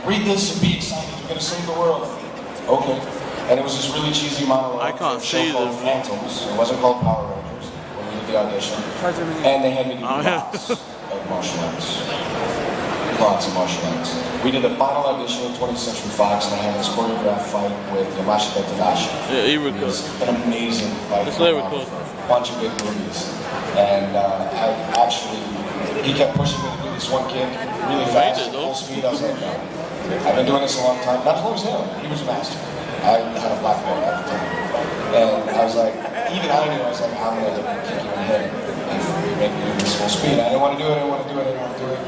read this and be excited. You're gonna save the world. Okay. And it was this really cheesy monologue. I can't see called this. Phantoms. It wasn't called Power Rangers when we did the audition. And they had me do lots of martial arts. Lots of martial arts. We did the final audition in 20th Century Fox, and I had this choreographed fight with Yamashita Tadashi. Yeah, he records. An amazing fight. It's not recorded. A bunch of big movies. And he kept pushing me to do this one kick really fast, full speed. I was like, no. I've been doing this a long time. Not as long as him. He was a master. I had a black belt at the time. And I was like, even I knew, I was like, I'm going to kick you in the head if you make me do this full speed. I didn't want to do it, I didn't want to do it, I didn't want to do it.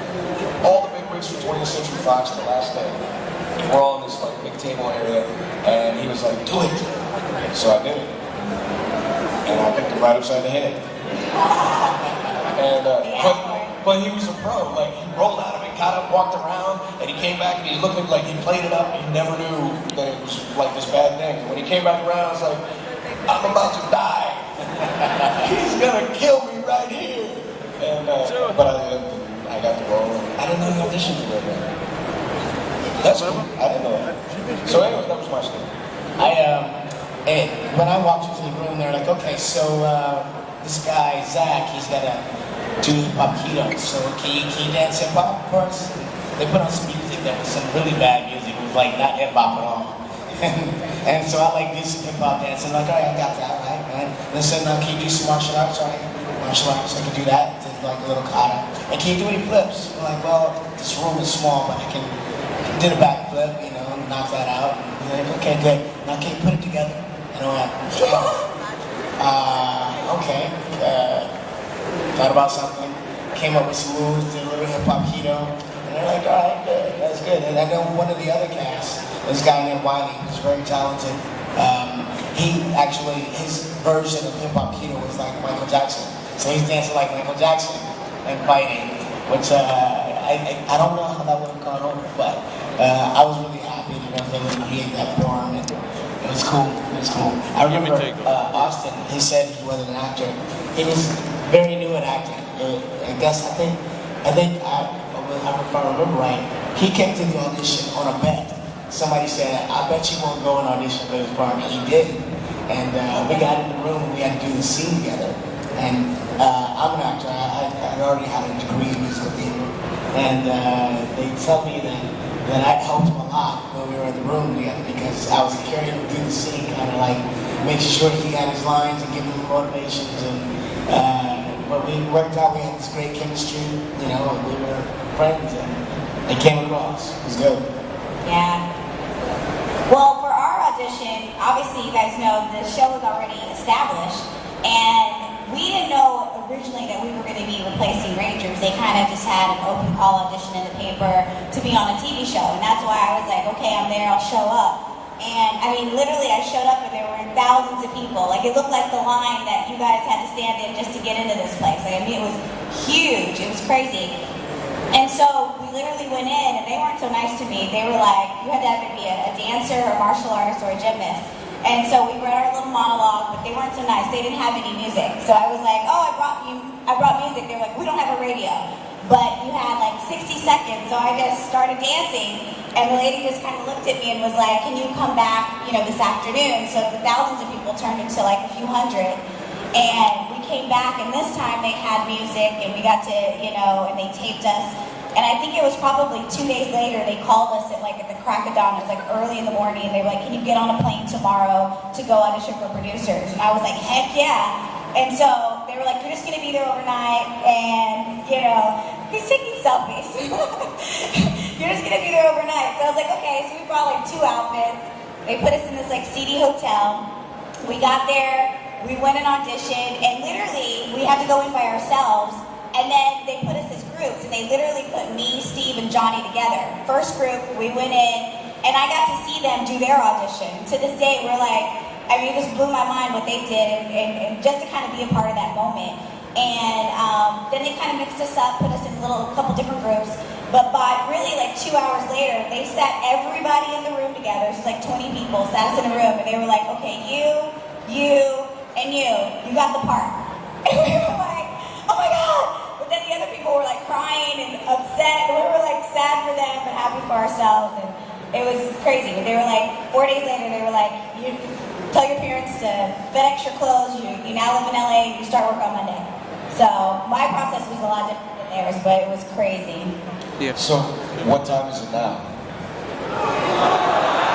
All the big wigs from 20th Century Fox the last day, we're all in this like big table area, and he was like, do it. So I did it. And I kicked him right upside the head. And, but he was a pro. Like, he rolled out of it, got up, walked around, and he came back and he looked like he played it up. He never knew that it was like this bad thing. When he came back around, I was like, I'm about to die. He's gonna kill me right here. And but I lived and I got the role. I didn't know the audition for it. That's cool. I didn't know that. So anyway, that was my story. When I walked into the room, they were like, okay, so this guy Zach, he's got to do hip-hop keto. So can you dance hip-hop for us? They put on some music that was some really bad music. It was like not hip-hop at all. And so I like this hip-hop dance. And I'm like, all right, I got that, right, man? And they said, no, can you do some martial arts? All right, martial arts, I can do that. Did like a little kata. And can you do any flips? I'm like, well, this room is small, but I can did a backflip, you know, knock that out. And they're like, okay, good. Now can you put it together? And I went, okay. Thought about something, came up with some moves, did a little hip-hop keto, and they're like, all right, good, that's good. And I know one of the other cast, this guy named Wiley, who's very talented. He actually, his version of hip-hop keto was like Michael Jackson. So he's dancing like Michael Jackson and fighting, which I don't know how that would have gone over, but I was really happy that I was able to create that for him. And it was cool, it was cool. I remember Austin, he said he wasn't an actor. He was very new at acting. I think, if I remember right, he came to the audition on a bet. Somebody said, I bet you won't go and audition for this part. And he did. And we got in the room and we had to do the scene together. And I'm an actor. I already had a degree in musical theater. And they tell me that I helped him a lot when we were in the room together because I was carrying him through the scene, kind of like making sure he had his lines and giving him motivations. But we worked out, we had this great chemistry, you know, and we were friends, and it came across. It was good. Yeah. Well, for our audition, obviously you guys know the show was already established, and we didn't know originally that we were going to be replacing Rangers. They kind of just had an open call audition in the paper to be on a TV show, and that's why I was like, okay, I'm there, I'll show up. And I mean, literally, I showed up and there were thousands of people. Like, it looked like the line that you guys had to stand in just to get into this place. Like, I mean, it was huge. It was crazy. And so we literally went in, and they weren't so nice to me. They were like, you had to either be a dancer, or a martial artist, or a gymnast. And so we read our little monologue, but they weren't so nice. They didn't have any music. So I was like, oh, I brought music. They were like, we don't have a radio. But you had like 60 seconds, so I just started dancing. And the lady just kind of looked at me and was like, can you come back, you know, this afternoon? So the thousands of people turned into like a few hundred. And we came back, and this time they had music, and we got to, you know, and they taped us. And I think it was probably 2 days later, they called us at the crack of dawn. It was like early in the morning, and they were like, can you get on a plane tomorrow to go audition for producers? And I was like, heck yeah. And so they were like, you're just gonna be there overnight, and, you know, he's taking selfies. You're just gonna be there overnight. So I was like, okay, so we brought like 2 outfits. They put us in this like seedy hotel. We got there, we went and auditioned, and literally we had to go in by ourselves. And then they put us as groups, and they literally put me, Steve, and Johnny together. First group, we went in, and I got to see them do their audition. To this day, we're like, I mean, it just blew my mind what they did, and just to kind of be a part of that moment. And then they kind of mixed us up, put us in a couple different groups. But by really like 2 hours later, they sat everybody in the room together. It's like 20 people sat us in a room, and they were like, okay, you, and you got the part. And we were like, oh my God. But then the other people were like crying and upset, and we were like sad for them, but happy for ourselves. And It was crazy. They were like, 4 days later, they were like, you tell your parents to FedEx your clothes, you now live in LA, you start work on Monday. So my process was a lot different than theirs, but it was crazy. Yeah. So, what time is it now?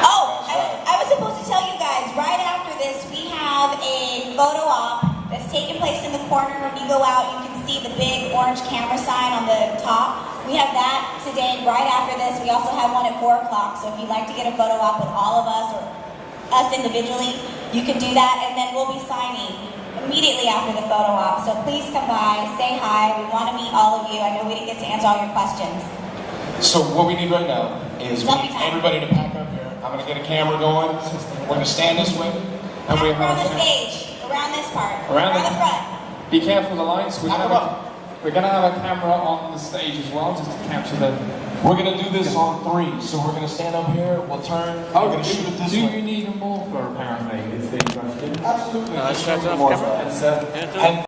Oh, I was supposed to tell you guys, right after this, we have a photo op that's taking place in the corner. When you go out, you can see the big orange camera sign on the top. We have that today, right after this. We also have one at 4 o'clock, so if you'd like to get a photo op with all of us, or us individually, you can do that, and then we'll be signing immediately after the photo op. So please come by, say hi. We want to meet all of you. I know we didn't get to answer all your questions. So what we need right now is we Selfie need time. everybody to pack up here. I'm gonna get a camera going. We're gonna stand this way. And we Around have the stage, around this part, Around around the- the front. Be careful of the lights. Knock 'em up. We're gonna have a camera on the stage as well, just to capture the. We're gonna do this on 3. So we're gonna stand up here. We'll turn. We're gonna shoot it this do way. you need a morpher apparently? Is the question. Absolutely. Let's shut it off More camera. fun. It's, Yeah, do it. And